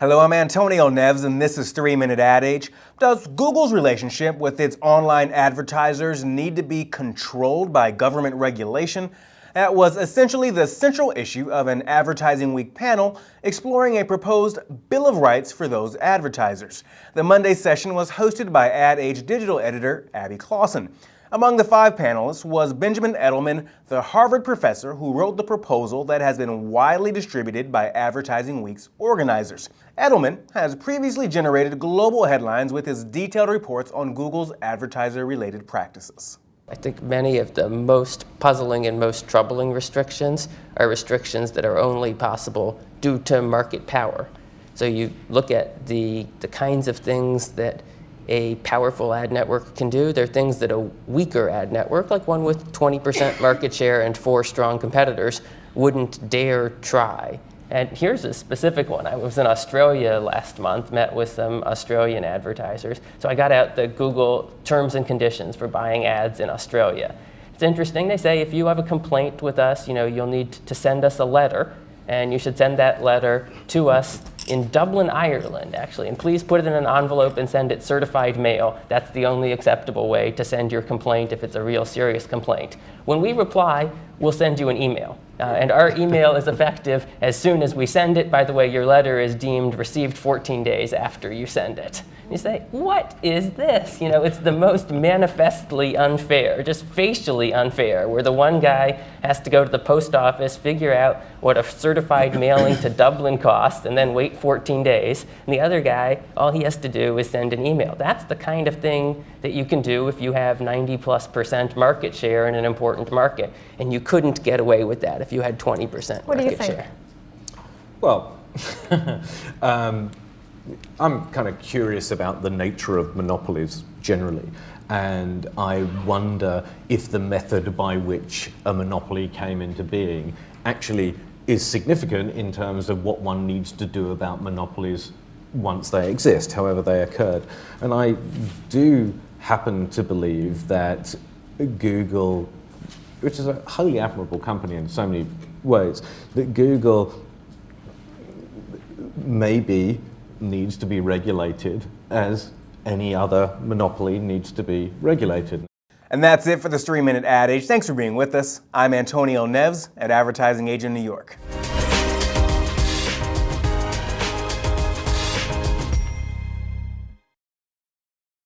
Hello, I'm Antonio Neves, and this is 3-Minute Ad Age. Does Google's relationship with its online advertisers need to be controlled by government regulation? That was essentially the central issue of an Advertising Week panel exploring a proposed Bill of Rights for those advertisers. The Monday session was hosted by Ad Age digital editor Abby Clausen. Among the 5 panelists was Benjamin Edelman, the Harvard professor who wrote the proposal that has been widely distributed by Advertising Week's organizers. Edelman has previously generated global headlines with his detailed reports on Google's advertiser-related practices. I think many of the most puzzling and most troubling restrictions are restrictions that are only possible due to market power. So you look at the kinds of things that a powerful ad network can do. There are things that a weaker ad network, like one with 20% market share and 4 strong competitors, wouldn't dare try. And here's a specific one. I was in Australia last month, met with some Australian advertisers. So I got out the Google terms and conditions for buying ads in Australia. It's interesting. They say if you have a complaint with us, you'll need to send us a letter, and you should send that letter to us in Dublin, Ireland, actually. And please put it in an envelope and send it certified mail. That's the only acceptable way to send your complaint if it's a real serious complaint. When we reply, we'll send you an email. And our email is effective as soon as we send it. By the way, your letter is deemed received 14 days after you send it. You say, what is this? It's the most manifestly unfair, just facially unfair, where the one guy has to go to the post office, figure out what a certified mailing to Dublin costs, and then wait 14 days. And the other guy, all he has to do is send an email. That's the kind of thing that you can do if you have 90+% market share in an important market. And you couldn't get away with that if you had 20% What do you market think? share. Well, I'm kind of curious about the nature of monopolies generally, and I wonder if the method by which a monopoly came into being actually is significant in terms of what one needs to do about monopolies once they exist, however they occurred. And I do happen to believe that Google, which is a wholly admirable company in so many ways, that Google maybe needs to be regulated as any other monopoly needs to be regulated. And that's it for this 3-Minute Ad Age. Thanks for being with us. I'm Antonio Neves at Advertising Age in New York.